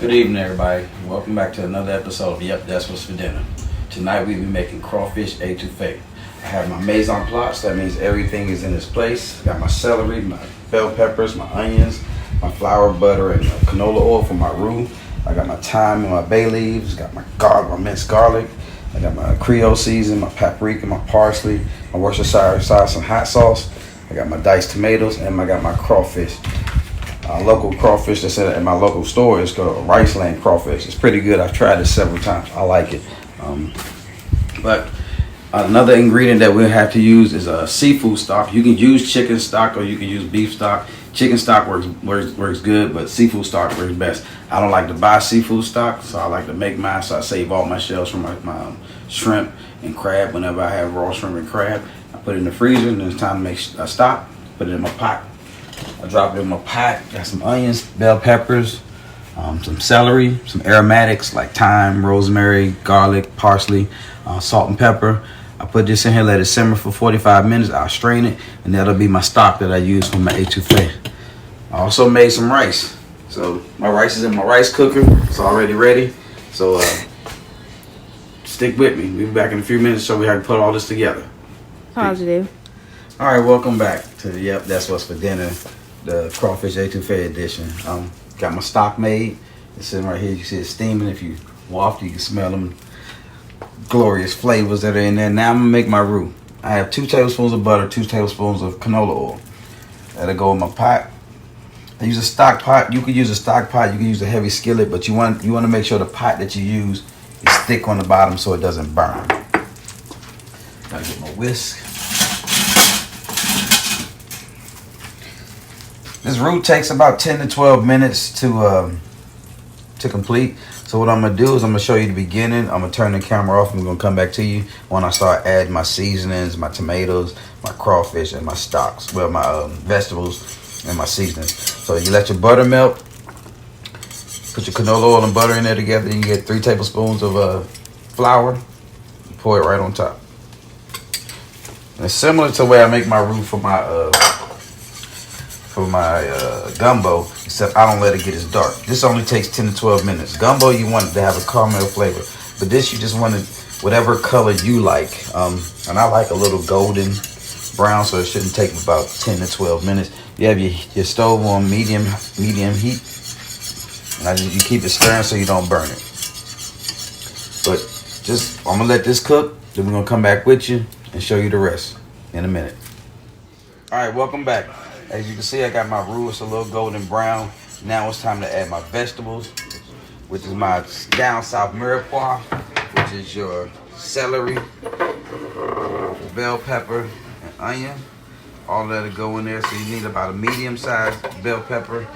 Good evening, everybody. Welcome back to another episode of Yep, That's What's for Dinner. Tonight we'll be making crawfish etouffee. I have my mise en place, that means everything is in its place. I got my celery, my bell peppers, my onions, my flour, butter, and canola oil for my roux. I got my thyme and my bay leaves, got my garlic, my minced garlic. I got my creole season, my paprika, my parsley, my Worcestershire sauce and hot sauce. I got my diced tomatoes, and I got my crawfish. Local crawfish that's at my local store is called Riceland crawfish. It's pretty good. I've tried it several times. I like it. But another ingredient that we'll have to use is a seafood stock. You can use chicken stock or you can use beef stock. Chicken stock works good, but seafood stock works best. I don't like to buy seafood stock, so I like to make mine. So I save all my shells from my shrimp and crab. Whenever I have raw shrimp and crab, I put it in the freezer, and it's time to make a stock. Put it in my pot. I drop it in my pot. Got some onions, bell peppers, some celery, some aromatics like thyme, rosemary, garlic, parsley, salt and pepper. I put this in here, let it simmer for 45 minutes. I'll strain it, and that'll be my stock that I use for my etouffee. I also made some rice. So my rice is in my rice cooker. It's already ready. So stick with me. We'll be back in a few minutes to show you how to put all this together. Positive. All right, welcome back to the Yep, That's What's for Dinner, the Crawfish Etouffee edition. Got my stock made. It's sitting right here. You see it steaming. If you waft, you can smell them glorious flavors that are in there. Now I'm gonna make my roux. I have 2 tablespoons of butter, 2 tablespoons of canola oil. That'll go in my pot. I use a stock pot. You could use a stock pot. You can use a heavy skillet, but you want to make sure the pot that you use is thick on the bottom so it doesn't burn. Gotta get my whisk. This roux takes about 10 to 12 minutes to complete. So what I'm gonna do is I'm gonna show you the beginning. I'm gonna turn the camera off and we're gonna come back to you when I start adding my seasonings, my tomatoes, my crawfish, and my stocks. Well, my vegetables and my seasonings. So you let your butter melt. Put your canola oil and butter in there together. You get 3 tablespoons of flour. You pour it right on top. And it's similar to the way I make my roux for my gumbo, except I don't let it get as dark. This only takes 10 to 12 minutes. Gumbo, you want it to have a caramel flavor, but this you just want it whatever color you like. And I like a little golden brown, so it shouldn't take about 10 to 12 minutes. You have your stove on medium heat, and you keep it stirring so you don't burn it. But I'm gonna let this cook, then we're gonna come back with you and show you the rest in a minute. All right, welcome back. As you can see, I got my roux. It's a little golden brown. Now it's time to add my vegetables, which is my down south mirepoix, which is your celery, bell pepper, and onion. All that'll go in there. So you need about a medium-sized bell pepper,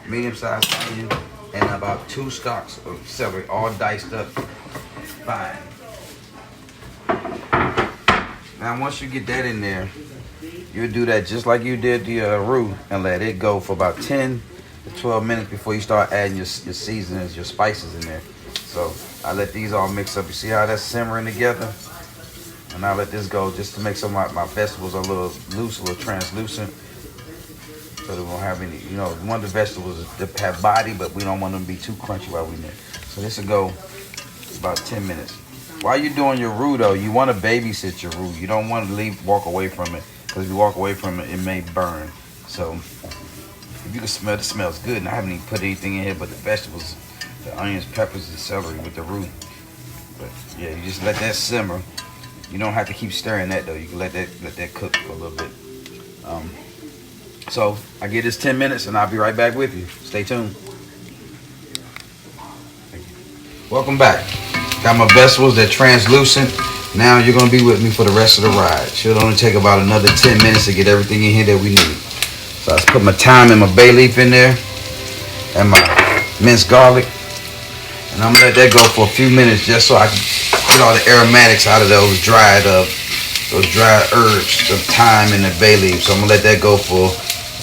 medium-sized onion, and about 2 stalks of celery, all diced up fine. Now once you get that in there, you'll do that just like you did the roux and let it go for about 10 to 12 minutes before you start adding your seasonings, your spices in there. So I let these all mix up. You see how that's simmering together? And I let this go just to make some of my vegetables a little loose, a little translucent. So they won't have any, we want the vegetables to have body, but we don't want them to be too crunchy while we're in there. So this will go about 10 minutes. While you're doing your roux though, you want to babysit your roux. You don't want to walk away from it. Because if you walk away from it, it may burn. So if you can smell, it smells good. And I haven't even put anything in here but the vegetables, the onions, peppers, and celery with the roux. But yeah, you just let that simmer. You don't have to keep stirring that though. You can let that cook for a little bit. So I give this 10 minutes and I'll be right back with you. Stay tuned. Thank you. Welcome back. Got my vegetables, they're translucent. Now you're gonna be with me for the rest of the ride. Should only take about another 10 minutes to get everything in here that we need. So I put my thyme and my bay leaf in there and my minced garlic. And I'm gonna let that go for a few minutes just so I can get all the aromatics out of those dried herbs, the thyme and the bay leaf. So I'm gonna let that go for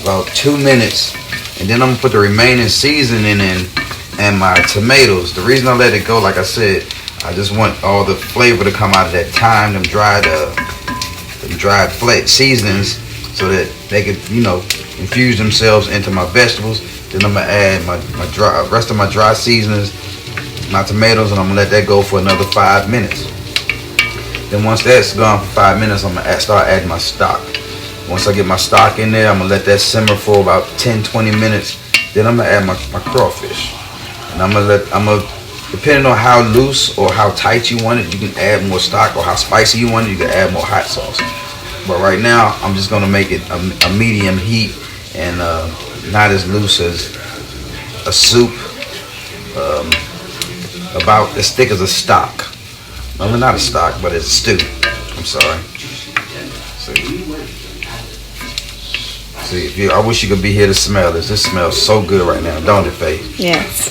about 2 minutes. And then I'm gonna put the remaining seasoning in and my tomatoes. The reason I let it go, like I said, I just want all the flavor to come out of that thyme, them dried seasonings, so that they could, infuse themselves into my vegetables. Then I'm gonna add my rest of my dry seasonings, my tomatoes, and I'm gonna let that go for another 5 minutes. Then once that's gone for 5 minutes, I'm gonna start adding my stock. Once I get my stock in there, I'm gonna let that simmer for about 10-20 minutes. Then I'm gonna add my crawfish, and I'm gonna depending on how loose or how tight you want it, you can add more stock, or how spicy you want it, you can add more hot sauce. But right now, I'm just gonna make it a medium heat and not as loose as a soup, about as thick as a stock. No, not a stock, but it's a stew. I'm sorry. See, I wish you could be here to smell this. This smells so good right now, don't it, Faye? Yes.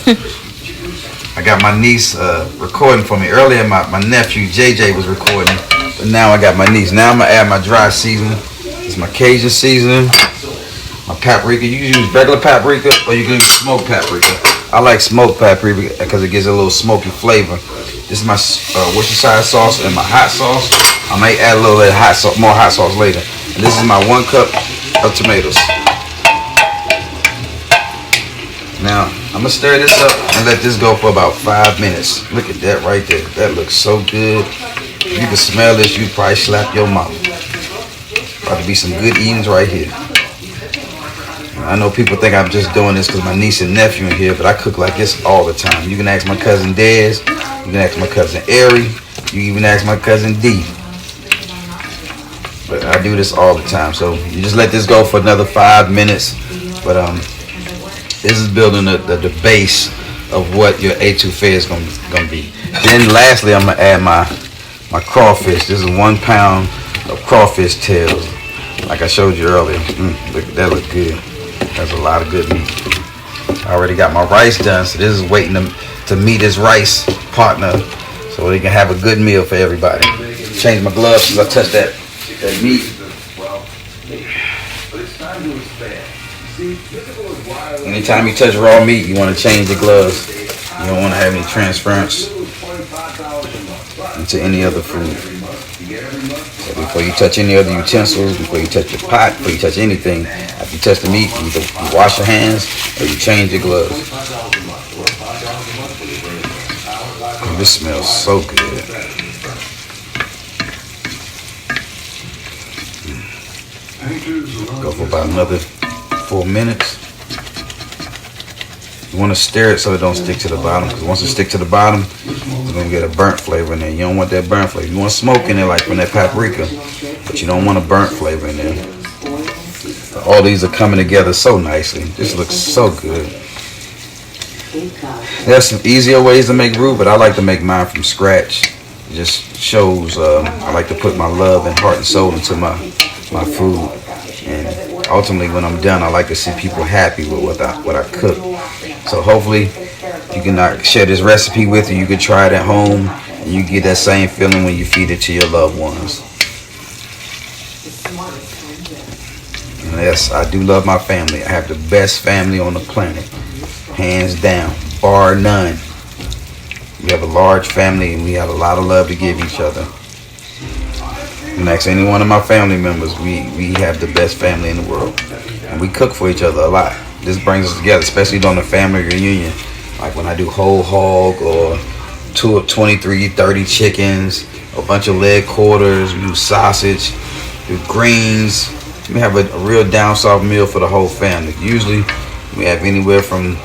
I got my niece recording for me. Earlier, my nephew, JJ, was recording. But now I got my niece. Now I'm going to add my dry seasoning. It's my Cajun seasoning. My paprika. You can use regular paprika or you can use smoked paprika. I like smoked paprika because it gives it a little smoky flavor. This is my Worcestershire sauce and my hot sauce. I may add a little bit of more hot sauce later. And this is my 1 cup of tomatoes. Now, I'm going to stir this up and let this go for about 5 minutes. Look at that right there. That looks so good. If you can smell this, you'd probably slap your mouth. About to be some good eatings right here. I know people think I'm just doing this because my niece and nephew in here, but I cook like this all the time. You can ask my cousin Dez. You can ask my cousin Ari. You can even ask my cousin D. But I do this all the time. So you just let this go for another 5 minutes. But this is building the base of what your Étouffée is gonna be. Then lastly, I'm gonna add my crawfish. This is 1 pound of crawfish tails, like I showed you earlier. Look, that look good. That's a lot of good meat. I already got my rice done, so this is waiting to meet his rice partner, so they can have a good meal for everybody. Change my gloves because I touched that meat. Anytime you touch raw meat, you want to change the gloves. You don't want to have any transference into any other food. So before you touch any other utensils, before you touch your pot, before you touch anything, after you touch the meat, you either wash your hands or you change your gloves. Oh, this smells so good. Go for about another 4 minutes. You want to stir it so it don't stick to the bottom, because once it sticks to the bottom, it's going to get a burnt flavor in there. You don't want that burnt flavor. You want smoke in there like from that paprika, but you don't want a burnt flavor in there. All these are coming together so nicely. This looks so good. There's some easier ways to make roux, but I like to make mine from scratch. It just shows I like to put my love and heart and soul into my food. And ultimately, when I'm done, I like to see people happy with what I cook. So hopefully, you can share this recipe with you. You can try it at home, and you get that same feeling when you feed it to your loved ones. And yes, I do love my family. I have the best family on the planet, hands down, bar none. We have a large family, and we have a lot of love to give each other. And ask any one of my family members, we have the best family in the world. And we cook for each other a lot. This brings us together, especially during the family reunion. Like when I do whole hog or 23, 30 chickens, a bunch of leg quarters, we do sausage, do greens. We have a real down south meal for the whole family. Usually we have anywhere from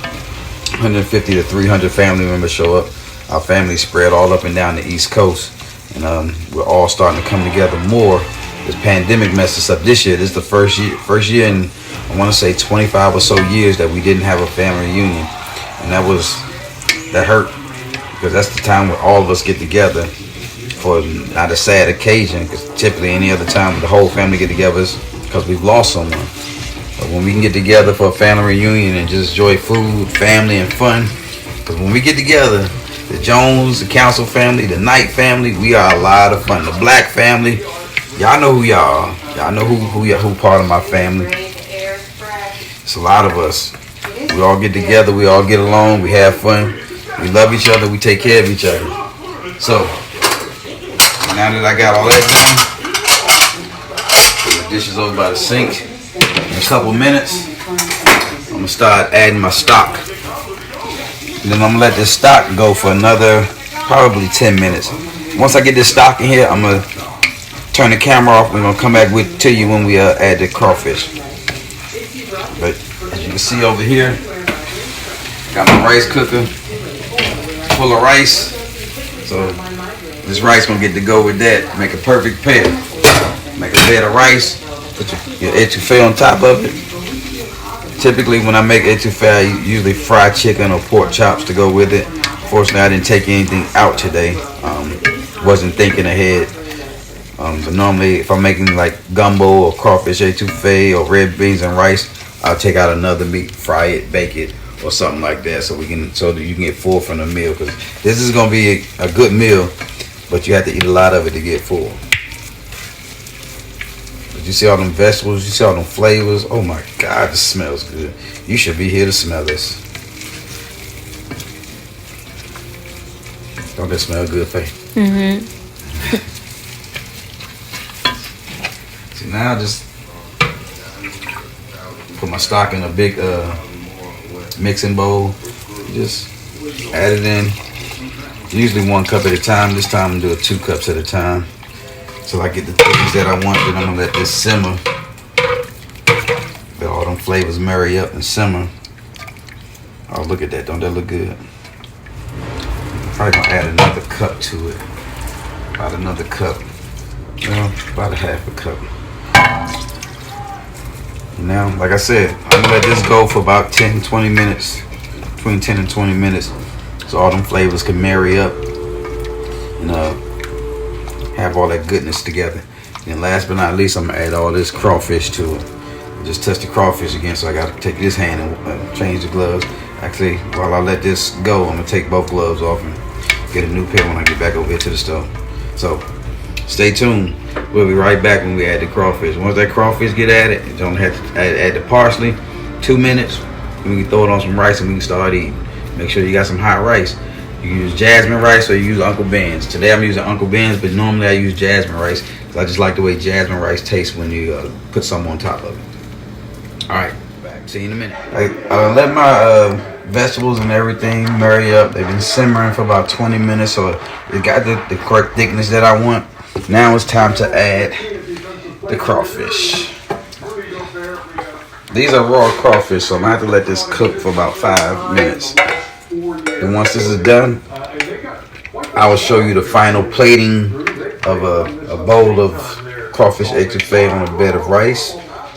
150 to 300 family members show up. Our family spread all up and down the East Coast. And we're all starting to come together more. This pandemic messed us up this year. This is the first year in, I want to say, 25 or so years that we didn't have a family reunion. And that hurt, because that's the time where all of us get together for not a sad occasion, because typically any other time when the whole family get together is because we've lost someone. But when we can get together for a family reunion and just enjoy food, family, and fun, because when we get together, the Jones, the Council family, the Knight family, we are a lot of fun. The Black family, y'all know who y'all are. Y'all know who part of my family. It's a lot of us. We all get together, we all get along, we have fun, we love each other, we take care of each other. So, now that I got all that done, put the dishes over by the sink. In a couple minutes, I'm gonna start adding my stock. And then I'm gonna let this stock go for another probably 10 minutes. Once I get this stock in here, I'm gonna turn the camera off. We're gonna come back to you when we add the crawfish. But as you can see over here, got my rice cooker full of rice. So this rice gonna get to go with that. Make a perfect pair. Make a bed of rice. Put your etouffee on top of it. Typically when I make etouffee, I usually fry chicken or pork chops to go with it. Fortunately, I didn't take anything out today. Wasn't thinking ahead. But normally if I'm making like gumbo or crawfish etouffee or red beans and rice, I'll take out another meat, fry it, bake it, or something like that, so that you can get full from the meal. Because this is gonna be a good meal, but you have to eat a lot of it to get full. But you see all them vegetables, you see all them flavors. Oh my God, this smells good. You should be here to smell this. Don't that smell good, Faye? Mm-hmm. See, now I just put my stock in a big mixing bowl. Just add it in. Usually 1 cup at a time. This time I'm doing 2 cups at a time. Till I get the things that I want. Then I'm gonna let this simmer. Let all them flavors marry up and simmer. Oh, look at that! Don't that look good? Probably gonna add another cup to it. About another cup. Well, about a half a cup. Now, like I said, I'm gonna let this go for about 10-20 minutes, between 10 and 20 minutes, so all them flavors can marry up and have all that goodness together. And last but not least, I'm gonna add all this crawfish to it. Just touch the crawfish again, so I gotta take this hand and change the gloves. Actually, while I let this go, I'm gonna take both gloves off and get a new pair when I get back over here to the stove. So stay tuned. We'll be right back when we add the crawfish. Once that crawfish get added, you don't have to add the parsley. 2 minutes, and we can throw it on some rice and we can start eating. Make sure you got some hot rice. You can use jasmine rice or you use Uncle Ben's. Today I'm using Uncle Ben's, but normally I use jasmine rice because I just like the way jasmine rice tastes when you put some on top of it. All right, back. See you in a minute. I let my vegetables and everything marry up. They've been simmering for about 20 minutes, so it got the correct thickness that I want. Now it's time to add the crawfish. These are raw crawfish, so I'm gonna have to let this cook for about 5 minutes. And once this is done, I will show you the final plating of a bowl of crawfish etouffee on a bed of rice.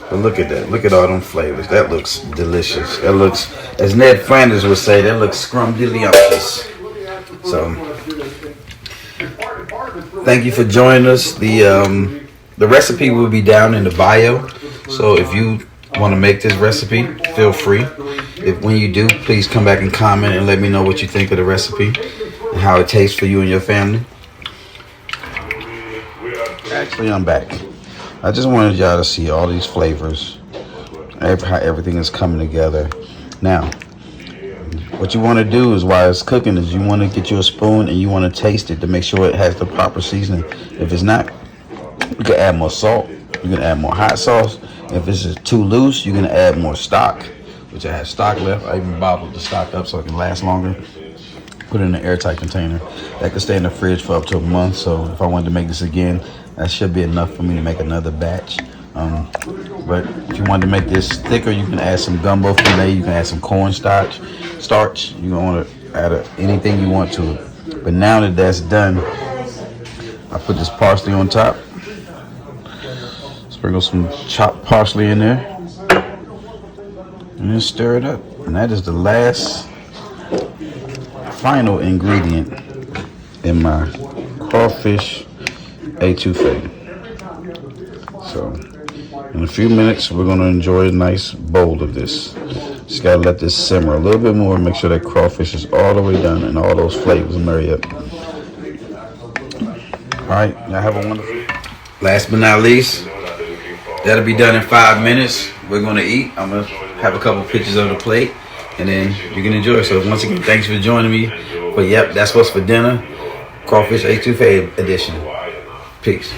But look at that. Look at all them flavors. That looks delicious. That looks, as Ned Flanders would say, that looks scrumdiddlyumptious. So thank you for joining us. The recipe will be down in the bio. So if you want to make this recipe, feel free. When you do, please come back and comment and let me know what you think of the recipe and how it tastes for you and your family. Actually, I'm back. I just wanted y'all to see all these flavors, how everything is coming together. Now, what you want to do is, while it's cooking, is you want to get you a spoon and you want to taste it to make sure it has the proper seasoning. If it's not, you can add more salt. You can add more hot sauce. If this is too loose, you can add more stock, which I have stock left. I even bottled the stock up so it can last longer. Put it in an airtight container. That could stay in the fridge for up to a month. So if I wanted to make this again, that should be enough for me to make another batch. But if you wanted to make this thicker, you can add some gumbo filet. You can add some corn starch. You don't want to add anything you want to it. But now that that's done, I put this parsley on top. Sprinkle some chopped parsley in there. And then stir it up. And that is the last final ingredient in my crawfish etouffee. So in a few minutes, we're going to enjoy a nice bowl of this. Just got to let this simmer a little bit more. Make sure that crawfish is all the way done and all those flavors marry up. All right, y'all have a wonderful. Last but not least, that'll be done in 5 minutes. We're going to eat. I'm going to have a couple pictures of the plate, and then you can enjoy it. So once again, thanks for joining me. But yep, that's what's for dinner. Crawfish Etouffee edition. Peace.